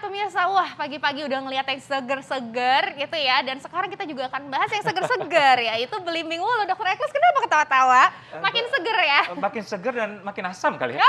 pemirsa, wah pagi-pagi udah ngeliat yang seger-seger gitu ya. Dan sekarang kita juga akan bahas yang seger-seger ya, itu belimbing wulu. Dokter Eklus kenapa ketawa-tawa? Makin seger ya? Makin seger dan makin asam kali ya.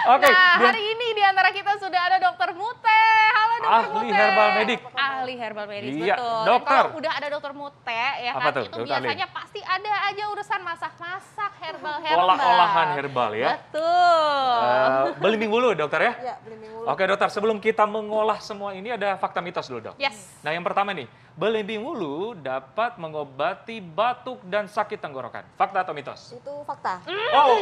Oke. Nah, hari ini di antara kita sudah ada Dokter Mute. Halo Dokter Ahli Mute. herbal medik. Ahli herbal medik, Iya, betul. dokter. Kalau udah ada Dokter Mute ya Apa kan, tuh, itu Dokter Ali? biasanya pasti ada aja urusan masak-masak herbal-herbal. Olah-olahan herbal ya. Betul. Belimbing wulu dokter ya? Ya, belimbing wulu. Oke dokter, sebelum kita mengolah semua ini ada fakta mitos dulu dok. Yes. Nah yang pertama nih, belimbing wulu dapat mengobati batuk dan sakit tenggorokan. Fakta atau mitos? Itu fakta. Oh,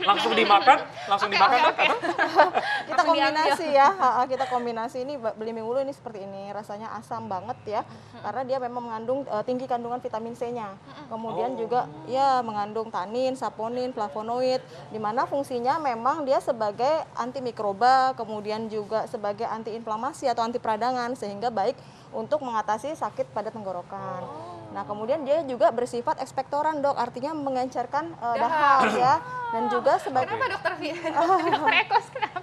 langsung dimakan? Langsung dimakan dok? Oke. Kita Langsung kombinasi ya, kita kombinasi ini belimbing wulu ini seperti ini, rasanya asam banget ya, karena dia memang mengandung tinggi kandungan vitamin C-nya. Kemudian juga ya mengandung tanin, saponin, flavonoid, di mana fungsinya memang dia sebagai antimikroba, kemudian juga sebagai antiinflamasi atau anti peradangan, sehingga baik untuk mengatasi sakit pada tenggorokan. Nah, kemudian dia juga bersifat ekspektoran, Dok, artinya mengencerkan dahak ya, dan juga sebagai Kenapa dokter Eklus kenapa?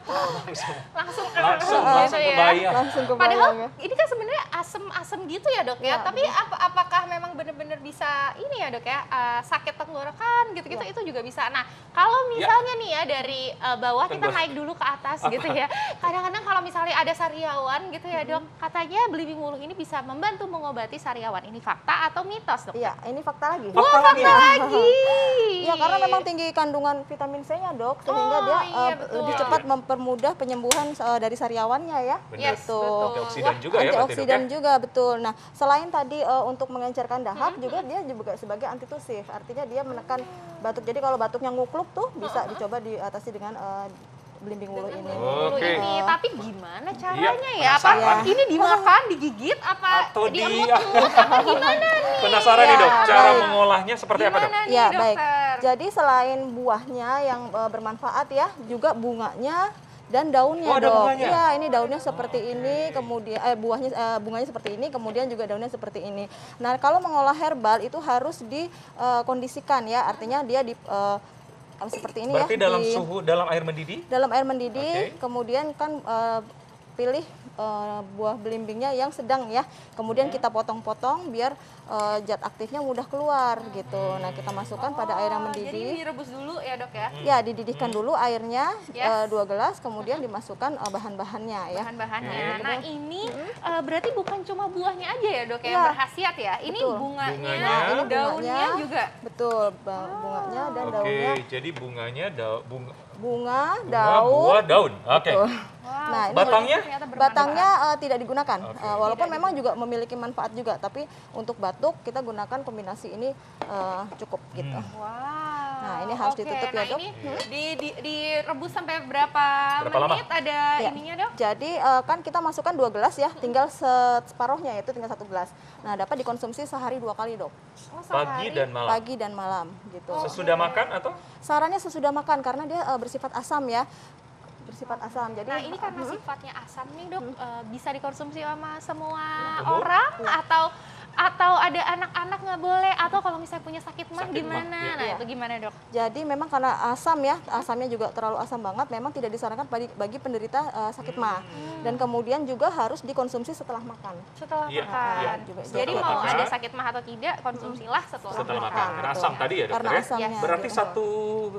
Langsung Langsung gitu ya. kebayang. langsung kebayang Padahal ya. ini kan sebenarnya asem-asem gitu ya dok ya. Ya, Tapi apakah memang benar-benar bisa ini ya dok ya, sakit tenggorokan gitu-gitu itu juga bisa. Nah kalau misalnya nih ya dari bawah kita naik dulu ke atas gitu ya. Kadang-kadang kalau misalnya ada sariawan gitu ya dok, katanya belimbing wulu ini bisa membantu mengobati sariawan. Ini fakta atau mitos dok? Iya, ini fakta lagi. Fakta lagi. Lagi. Ya, karena memang tinggi kandungan vitamin C-nya, Dok, sehingga dia iya, betul. lebih cepat mempermudah penyembuhan dari sariawannya ya. Benar. Yes, Gitu. betul. Antioksidan juga ya berarti dok ya? Antioksidan juga, betul. Nah, selain tadi untuk mengencerkan dahak, juga dia juga sebagai antitusif. Artinya dia menekan batuk. Jadi kalau batuknya ngukluk tuh bisa dicoba diatasi dengan belimbing wulu ini. Wulu Oke. ini, tapi gimana caranya ya? Apa penasaran. ini dimakan, digigit, apa Atau diemut-emut, apa gimana nih? Penasaran nih dok, Ya, cara baik. mengolahnya seperti apa dok? Gimana nih Ya, baik. dokter? Jadi selain buahnya yang bermanfaat ya, juga bunganya dan daunnya, Oh, ada Dok. bunganya? Iya, ini daunnya seperti ini, kemudian bunganya seperti ini, kemudian juga daunnya seperti ini. Nah, kalau mengolah herbal itu harus dikondisikan ya, artinya dia seperti ini Berarti ya. dalam air mendidih? Dalam air mendidih, Oke. kemudian kan pilih buah belimbingnya yang sedang ya. Kemudian kita potong-potong biar zat aktifnya mudah keluar gitu. Nah, kita masukkan pada air yang Jadi mendidih. direbus dulu ya dok ya? Ya, dididihkan dulu airnya Yes. 2 gelas, kemudian dimasukkan bahan-bahannya ya. Bahan-bahannya. Nah ini berarti bukan cuma buahnya aja ya dok yang Iya. berkhasiat ya? Ini Betul. bunganya, Bunganya. Ini daunnya bunganya. juga? Betul, bunganya dan Oke, daunnya. jadi bunganya bunga, Bunga, buah, daun. daun. Oke. Betul. Wow, Nah, ini Batangnya? ternyata bermanfaat. Batangnya tidak digunakan, Oke. walaupun memang juga memiliki manfaat juga, tapi untuk batuk kita gunakan kombinasi ini cukup gitu. Wow. Nah, ini harus Oke, ditutup ya, nah Dok. ini direbus sampai berapa lama? menit ada Ya. ininya dok? Jadi kan kita masukkan 2 gelas ya, tinggal separuhnya yaitu tinggal 1 gelas. Nah, dapat dikonsumsi sehari 2 kali, Dok. Oh, Pagi sehari. dan malam. Pagi dan malam gitu. Sesudah makan atau? Sarannya sesudah makan karena dia bersifat asam ya. Bersifat asam. Jadi Nah ini karena sifatnya asam nih dok, bisa dikonsumsi sama semua Umur? orang atau ada anak-anak nggak boleh, atau kalau misalnya punya sakit mah Sakit mah, gimana? iya. Nah Iya. itu gimana dok? Jadi memang karena asam ya, asamnya juga terlalu asam banget, memang tidak disarankan bagi penderita sakit mah. Dan kemudian juga harus dikonsumsi setelah makan. Setelah Iya, makan. iya. Juga Jadi setelah mau makan. ada sakit mah atau tidak, konsumsilah setelah Setelah makan. makan. Karena asam tadi ya dokter Karena ya? asamnya. Berarti gitu.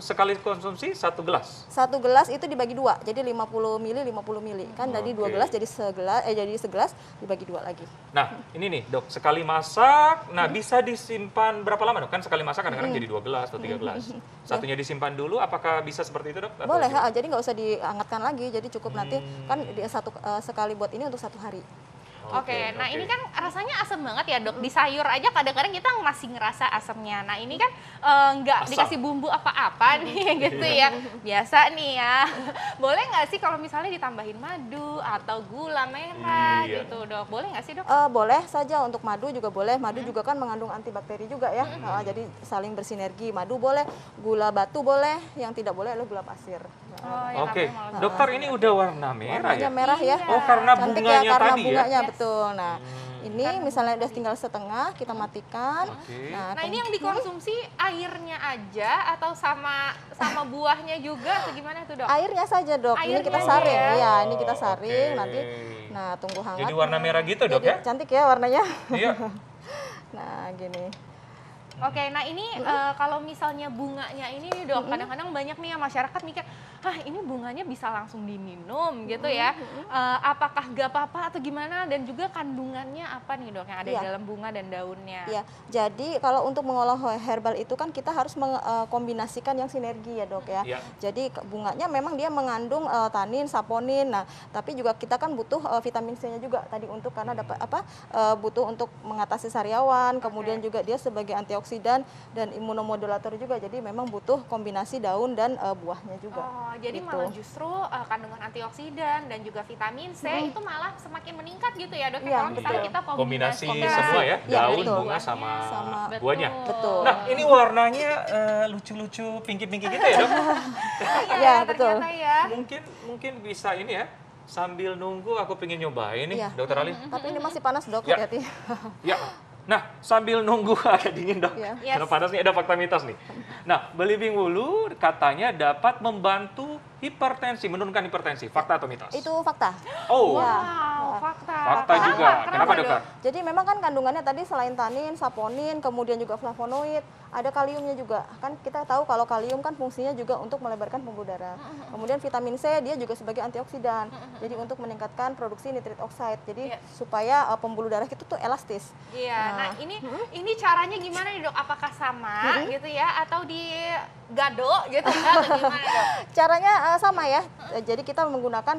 sekali konsumsi 1 gelas? 1 gelas itu dibagi 2, jadi 50 mili, 50 mili. Kan tadi 2 Oke. gelas jadi segelas dibagi 2 lagi. Nah, ini nih dok, sekali masak, nah bisa disimpan berapa lama dok? Kan sekali masak kadang-kadang jadi 2 gelas atau 3 gelas. Satunya disimpan dulu, apakah bisa seperti itu dok? Atau Boleh, gimana? jadi nggak usah dihangatkan lagi, jadi cukup nanti kan sekali buat ini untuk 1 hari. Oke, nah ini kan rasanya asam banget ya dok. Di sayur aja kadang-kadang kita masih ngerasa asamnya. Nah ini kan nggak Asam. dikasih bumbu apa-apa nih gitu ya. Biasa nih ya. Boleh nggak sih kalau misalnya ditambahin madu atau gula merah Iya. gitu dok? Boleh nggak sih dok? Boleh saja untuk madu juga boleh. Madu juga kan mengandung antibakteri juga ya. Jadi saling bersinergi. Madu boleh, gula batu boleh. Yang tidak boleh adalah gula pasir. Oh, ya, Oke, tapi malah dokter ini udah warna merah Warnanya ya? merah ya. Iya. Oh karena Cantik bunganya ya karena tadi bunganya ya? betul. Nah, Ini misalnya udah tinggal setengah, kita matikan. Oke. Nah, ini yang dikonsumsi airnya aja atau sama buahnya juga atau gimana tuh, Dok? Airnya saja, Dok. Ini Airnya kita aja saring. ya? Iya, ini kita saring Oke. nanti. Nah, tunggu hangat. Jadi warna merah gitu, Dok, Jadi ya? cantik ya warnanya. Iya. Nah, gini. Oke, nah ini kalau misalnya bunganya ini nih, Dok, kadang-kadang banyak nih ya masyarakat mikir, ini bunganya bisa langsung diminum gitu ya. Apakah gak apa-apa atau gimana? Dan juga kandungannya apa nih, Dok, yang ada di Iya. dalam bunga dan daunnya? Ya, jadi kalau untuk mengolah herbal itu kan kita harus mengkombinasikan yang sinergi ya, Dok ya. Iya. Jadi bunganya memang dia mengandung tanin, saponin. Nah, tapi juga kita kan butuh vitamin C-nya juga tadi untuk karena dapat butuh untuk mengatasi sariawan, kemudian juga dia sebagai antioksidan dan imunomodulator juga. Jadi memang butuh kombinasi daun dan buahnya juga. Oh, jadi Gitu. malah justru kandungan antioksidan dan juga vitamin C itu malah semakin meningkat gitu ya, Dok? Iya, Kalau misalnya betul. kita Kombinasi kombinasi semua ya, Iya, daun, betul. bunga sama Sama buahnya. Betul. Nah, ini warnanya lucu-lucu, pinky-pinky gitu ya, Dok? Iya, Iya, betul. ternyata ya. Mungkin bisa ini ya, sambil nunggu aku pengen nyobain nih, Iya. Dokter Ali. Tapi ini masih panas, Dok, Ya. hati-hati. Ya. Nah, sambil nunggu agak dingin, Dok. Iya. Yes. Karena panas nih, ada fakta mitos nih. Nah, belimbing wulu katanya dapat membantu hipertensi, menurunkan hipertensi. Fakta atau mitos? Itu fakta. Oh, Ya. Wow, fakta. fakta juga. Kenapa, Dokter? Jadi memang kan kandungannya tadi selain tanin, saponin, kemudian juga flavonoid, ada kaliumnya juga. Kan kita tahu kalau kalium kan fungsinya juga untuk melebarkan pembuluh darah. Kemudian vitamin C dia juga sebagai antioksidan. Jadi untuk meningkatkan produksi nitrit oxide. Jadi Iya. supaya pembuluh darah kita tuh elastis. Iya, nah ini caranya gimana nih, Dok? Apakah sama gitu ya atau digado gitu atau gimana, Dok? Caranya sama ya. Jadi kita menggunakan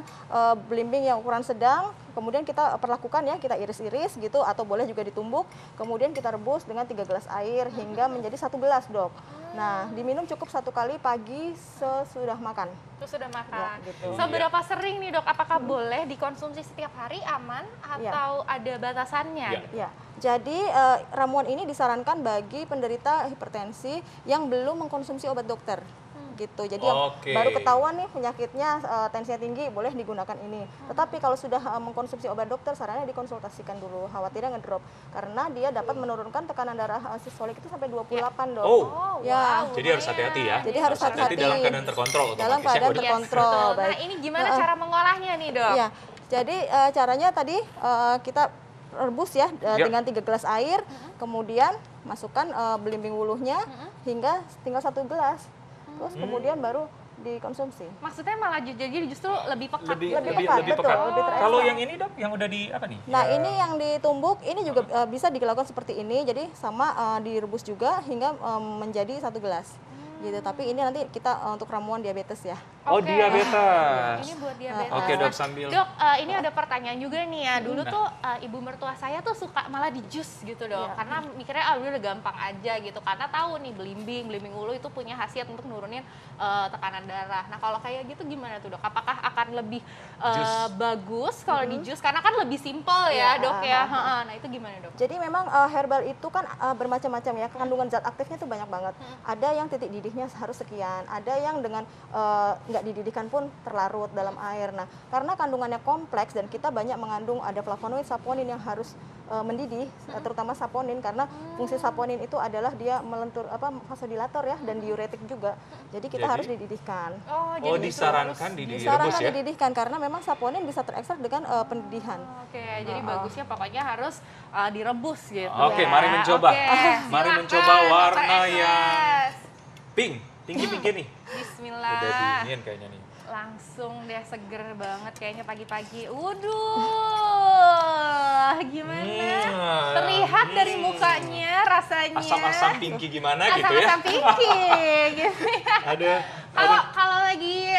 belimbing yang ukuran sedang, kemudian kita perlakukan ya, kita iris-iris gitu atau boleh juga ditumbuk, kemudian kita rebus dengan 3 gelas air hingga menjadi 1 gelas, Dok. Nah, diminum cukup 1 kali pagi sesudah makan. Terus sudah makan. Ya, gitu. Seberapa sering nih, Dok? Apakah boleh dikonsumsi setiap hari aman atau ada batasannya? Ya. Ya, jadi ramuan ini disarankan bagi penderita hipertensi yang belum mengkonsumsi obat dokter. Gitu. Jadi yang Oke. baru ketahuan nih penyakitnya tensinya tinggi, boleh digunakan ini. Tetapi kalau sudah mengkonsumsi obat dokter, sarannya dikonsultasikan dulu. Khawatirnya ngedrop karena dia dapat menurunkan tekanan darah sistolik itu sampai 28, Dok. Oh. Oh, Ya. wow, Jadi harus hati-hati ya. Jadi harus hati-hati. dalam keadaan terkontrol otomatis Dalam ya. keadaan Waduh. terkontrol. Betul. Nah, Baik. ini gimana cara mengolahnya nih, Dok? Iya, jadi caranya tadi kita rebus ya Ya. dengan 3 gelas air, kemudian masukkan belimbing wuluhnya hingga tinggal 1 gelas, terus kemudian baru dikonsumsi. Maksudnya malah jadi justru lebih pekat. Lebih Lebih lebih pekat, lebih betul, pekat. lebih terekstrak. Kalau yang ini, Dok, yang udah di apa nih? Nah, ini yang ditumbuk, ini juga bisa dilakukan seperti ini, jadi sama direbus juga hingga menjadi 1 gelas. Gitu. Tapi ini nanti kita untuk ramuan diabetes ya. Oh, Oke. diabetes. Ini buat diabetes. Oke, Dok, Nah, sambil Dok, ini ada pertanyaan juga nih ya. Dulu tuh ibu mertua saya tuh suka malah di jus gitu, Dok. Iya. Karena mikirnya udah gampang aja gitu. Karena tahu nih belimbing ulu itu punya khasiat untuk nurunin tekanan darah. Nah, kalau kayak gitu gimana tuh, Dok? Apakah akan lebih Jus. bagus kalau di jus? Karena kan lebih simpel ya, Iya, Dok ya. Heeh. Nah, itu gimana, Dok? Jadi memang herbal itu kan bermacam-macam ya, kandungan zat aktifnya itu banyak banget. Ada yang titik didihnya harus sekian, ada yang dengan nggak dididihkan pun terlarut dalam air. Nah, karena kandungannya kompleks dan kita banyak mengandung ada flavonoid, saponin yang harus mendidih, terutama saponin karena fungsi saponin itu adalah dia melentur vasodilator ya dan diuretik juga. Jadi kita Jadi? harus dididihkan. Oh, Oh, justru disarankan harus- direbus Disarankan ya. dididihkan karena memang saponin bisa terekstrak dengan pendidihan. Oke, jadi bagusnya pokoknya harus direbus gitu. Oke, ya. mari mencoba. Oke, Mari silakan, mencoba warna Dr. yang SS. pink, tinggi-tinggi nih. Bismillah. Udah dingin kayaknya nih. Langsung deh seger banget kayaknya pagi-pagi. Waduh, gimana? Terlihat dari mukanya rasanya. Asam-asam pinky gimana gitu ya. Asam-asam pinky gitu ya. Ada Kalau lagi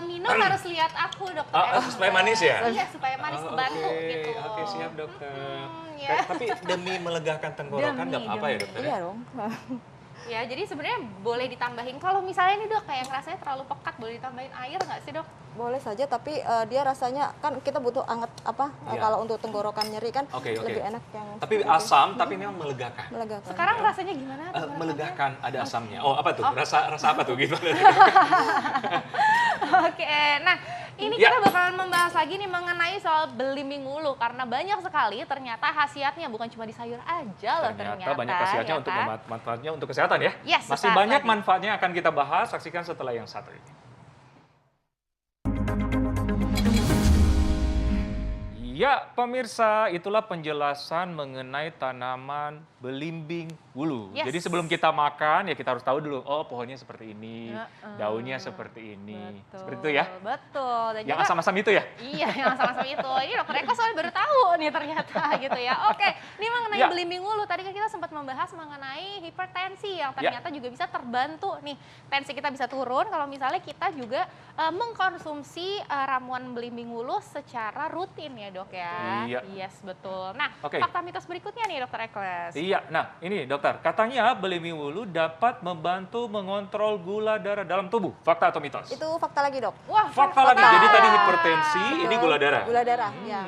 minum harus lihat aku, Dokter. supaya manis ya? Iya, supaya manis kebantu Oke, gitu. Oke, siap, Dokter. ya. Tapi demi melegakan tenggorokan nggak apa-apa ya, Dokter? Iya dong. Ya, jadi sebenarnya boleh ditambahin. Kalau misalnya nih, Dok, kayak rasanya terlalu pekat, boleh ditambahin air nggak sih, Dok? Boleh saja, tapi dia rasanya kan kita butuh anget Iya. kalau untuk tenggorokan nyeri kan Oke, oke. lebih enak yang Tapi seperti itu. asam, tapi memang melegakan. Melegakan. Sekarang rasanya gimana? Melegakan, ada asamnya. Oh, apa tuh? Rasa apa tuh? Gimana? Oke, nah Ini Ya. kita bakalan membahas lagi nih mengenai soal belimbing ulu karena banyak sekali ternyata khasiatnya bukan cuma di sayur aja loh ternyata. banyak khasiatnya ya untuk kan? manfaatnya untuk kesehatan ya. Yes, Masih sesaat banyak lagi. manfaatnya yang akan kita bahas, saksikan setelah yang satu ini. Ya, pemirsa, itulah penjelasan mengenai tanaman belimbing wulu. Yes. Jadi sebelum kita makan, ya kita harus tahu dulu, oh pohonnya seperti ini, Heeh. daunnya seperti ini. Betul, Seperti itu ya? Betul. Dan Yang juga, asam-asam itu ya? iya, yang sama-sama itu. Ini dokter Eko soalnya baru tahu nih ternyata gitu ya. Oke, ini mengenai Ya. belimbing wulu. Tadi kan kita sempat membahas mengenai hipertensi yang ternyata juga bisa terbantu nih. Tensi kita bisa turun kalau misalnya kita juga mengkonsumsi ramuan belimbing wulu secara rutin ya dok ya. Iya. Yes, betul. Nah, Oke. fakta mitos berikutnya nih dokter Ekles. Iya, nah ini dokter, katanya belimbing wulu dapat membantu mengontrol gula darah dalam tubuh. Fakta atau mitos? Itu fakta lagi dok. Wah, Fakta lagi, fakta. jadi tadi hipertensi, ini Betul. gula darah. Gula darah, ya.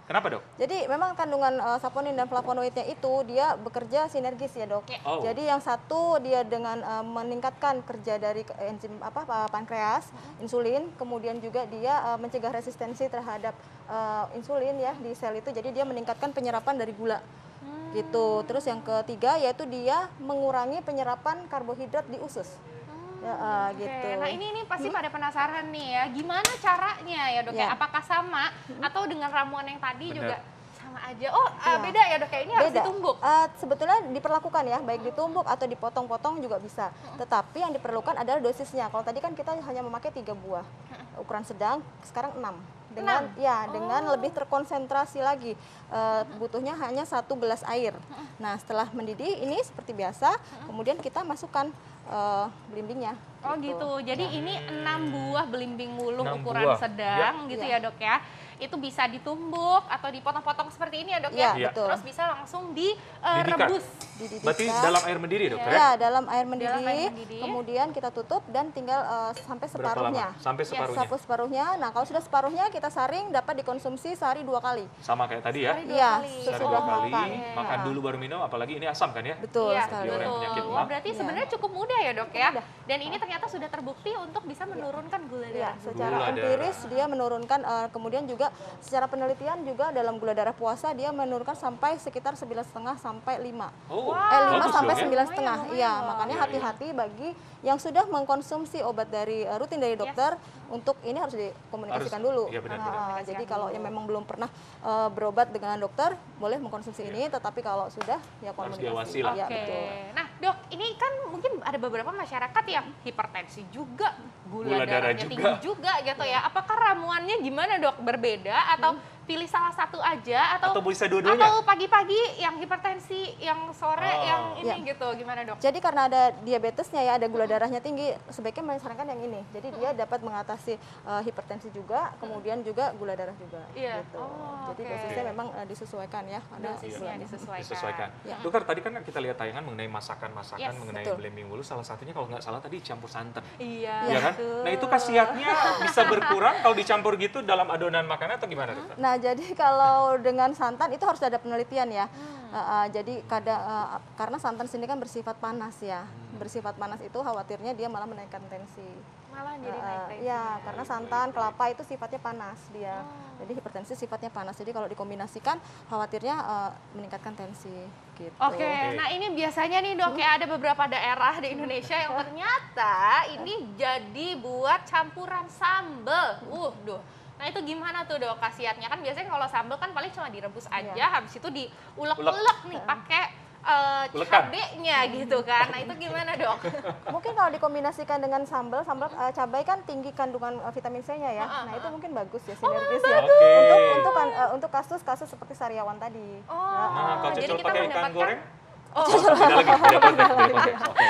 Kenapa dok? Jadi memang kandungan saponin dan flavonoidnya itu dia bekerja sinergis ya dok. Ya. Oh. Jadi yang satu dia dengan meningkatkan kerja dari enzim pankreas, insulin, kemudian juga dia mencegah resistensi terhadap insulin ya di sel itu. Jadi dia meningkatkan penyerapan dari gula. Gitu. Terus yang ketiga yaitu dia mengurangi penyerapan karbohidrat di usus. Ya, Oke, gitu. nah ini pasti pada penasaran nih ya, gimana caranya ya dok ya? Ya. Apakah sama atau dengan ramuan yang tadi Benar. juga sama aja? Oh, Iya. beda ya dok ya, ini harus Beda. ditumbuk. Sebetulnya diperlakukan ya, baik ditumbuk atau dipotong-potong juga bisa. Tetapi yang diperlukan adalah dosisnya. Kalau tadi kan kita hanya memakai 3 buah, ukuran sedang, sekarang 6. Dengan lebih terkonsentrasi lagi. Butuhnya hanya 1 gelas air. Nah, setelah mendidih ini seperti biasa, kemudian kita masukkan belimbingnya. Oh gitu, jadi ini 6 buah belimbing wulu 6 ukuran buah. sedang gitu ya Ya. dok ya. Itu bisa ditumbuk atau dipotong-potong seperti ini ya dok Ya, ya. betul. Terus bisa langsung Dididihkan. direbus. Dididihkan. Berarti dalam air mendidih dok ya? Ya, dalam air mendidih, Dalam air mendidih. kemudian kita tutup dan tinggal sampai Berapa separuhnya. lama? Sampai separuhnya? Sampai separuhnya. Nah, kalau sudah separuhnya kita saring dapat dikonsumsi sehari 2 kali. Sama kayak tadi ya? Sehari 2 Iya, kali. Sehari sesudah 2 kali, makan. makan dulu baru minum, apalagi ini asam kan ya? Betul Iya, sekali. Orang yang betul. penyakit Wah, mah. berarti Iya. sebenarnya cukup mudah ya dok ya. mudah. Dan ini ternyata sudah terbukti untuk bisa menurunkan gula Ya, darah. secara Gula empiris darah. dia menurunkan, kemudian juga secara penelitian juga dalam gula darah puasa dia menurunkan sampai sekitar 9,5 sampai 5. Oh, 5 bagus sampai dong ya? 9,5. Lumayan, Iya, lumayan. makanya Iya, iya. hati-hati bagi yang sudah mengkonsumsi obat dari rutin dari dokter untuk ini harus dikomunikasikan Harus, dulu. iya benar, Nah, benar. jadi Komunikasikan kalau dulu. yang memang belum pernah berobat dengan dokter boleh mengkonsumsi ini, tetapi kalau sudah ya komunikasi. diawasi lah. Iya, Oke, betul. nah dok, ini kan mungkin ada beberapa masyarakat yang hipertensi juga, Gula gula darah darahnya juga. tinggi juga gitu ya. Apakah ramuannya gimana dok? Berbeda atau pilih salah satu aja Atau bisa dua-duanya? atau pagi-pagi yang hipertensi, yang sore Oh. yang ini Ya. gitu, gimana dok? Jadi karena ada diabetesnya ya, ada gula darahnya tinggi, sebaiknya menyarankan yang ini. Jadi dia dapat mengatasi hipertensi juga, kemudian juga gula darah juga. Iya. Gitu. Oh, Jadi oke. dosisnya memang disesuaikan ya. Ada Dosisnya gulanya. disesuaikan. Disesuaikan. Ya. Dokter, tadi kan kita lihat tayangan mengenai masakan-masakan, Yes, mengenai betul. belimbing wulu, salah satunya kalau nggak salah tadi campur santan. Iya. Iya kan? betul. Nah itu khasiatnya bisa berkurang kalau dicampur gitu dalam adonan makanan atau gimana dokter? Nah, jadi kalau dengan santan itu harus ada penelitian ya. Jadi karena santan sini kan bersifat panas ya. Bersifat panas itu khawatirnya dia malah menaikkan tensi. Malah jadi naik tensi. Ya, karena santan, kelapa itu sifatnya panas dia. Jadi hipertensi sifatnya panas. Jadi kalau dikombinasikan khawatirnya meningkatkan tensi gitu. Oke, nah ini biasanya nih dok ya ada beberapa daerah di Indonesia yang ternyata ini jadi buat campuran sambel. Duh. Nah itu gimana tuh dok khasiatnya? Kan biasanya kalau sambel kan paling cuma direbus aja, habis itu diulek-ulek nih pakai Ulekan. cabenya gitu kan. Nah itu gimana dok? Mungkin kalau dikombinasikan dengan sambal cabai kan tinggi kandungan vitamin C-nya ya. Nah, itu mungkin bagus ya sinergis ya. Oke. Untuk kasus-kasus seperti sariawan tadi. Nah, kalau jadi cocok kita pakai ikan mendapatkan- goreng? Oh, beda lagi, beda konteks, beda konteks. Oke.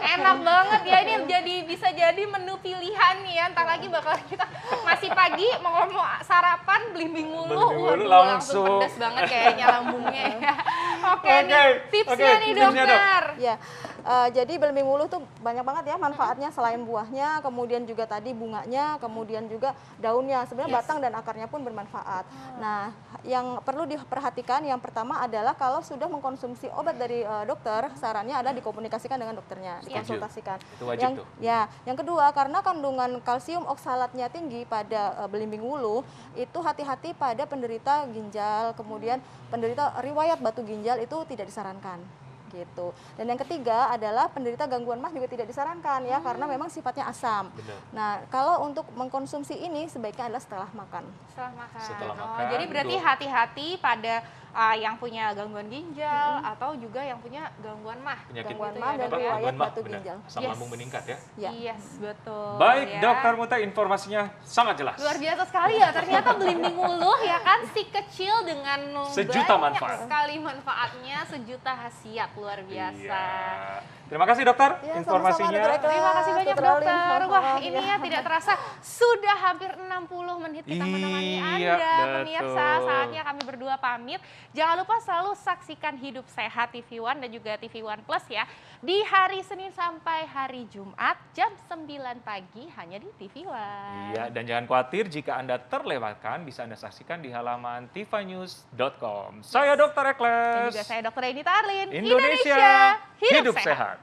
Enak banget ya, ini bisa jadi menu pilihan nih ya. Ntar lagi bakal kita masih pagi mau sarapan belimbing wulu. Belimbing wulu Waduh, langsung. pedas banget kayaknya lambungnya ya. Oke Oke, nih tipsnya oke, nih tipsnya, Dok. dokter. Ya, Jadi belimbing ulu tuh banyak banget ya manfaatnya selain buahnya, kemudian juga tadi bunganya, kemudian juga daunnya. Sebenarnya batang dan akarnya pun bermanfaat. Nah, yang perlu diperhatikan yang pertama adalah kalau sudah mengkonsumsi obat dari dokter, sarannya adalah dikomunikasikan dengan dokternya, dikonsultasikan. Itu wajib tuh. Yang kedua, karena kandungan kalsium oksalatnya tinggi pada belimbing wulu, itu hati-hati pada penderita ginjal, kemudian penderita riwayat batu ginjal itu tidak disarankan. Gitu. Dan yang ketiga adalah penderita gangguan mah juga tidak disarankan ya karena memang sifatnya asam. Benar. Nah, kalau untuk mengkonsumsi ini sebaiknya adalah setelah makan. Setelah makan. makan, Jadi berarti hati-hati pada yang punya gangguan ginjal atau juga yang punya gangguan mah. Penyakit Gangguan Gitu mah ya, dan Dok, ya? riwayat Gangguan mah, batu benar. ginjal. Asam lambung meningkat ya. Ya. Yes, betul. Baik, ya. Dokter Muta, informasinya sangat jelas. Luar biasa sekali ya, ternyata belimbing ulu ya kan si kecil dengan Sejuta banyak manfaat. sekali manfaatnya, sejuta khasiat, luar biasa. Iya. Terima kasih dokter Ya, informasinya. sama-sama, Dr. Eka. Terima kasih banyak Dr. Alin, dokter. Wah sama-sama. ini ya tidak terasa sudah hampir 60 menit kita menemani Iya, Anda betul. pemirsa. Saatnya kami berdua pamit. Jangan lupa selalu saksikan Hidup Sehat TV One dan juga TV One Plus ya. Di hari Senin sampai hari Jumat jam 9 pagi hanya di TV One. Iya, dan jangan khawatir jika Anda terlewatkan, bisa Anda saksikan di halaman tifanews.com. Saya Dr. Dan Ekles. juga saya Dr. Enita Arlin. Indonesia, hidup sehat.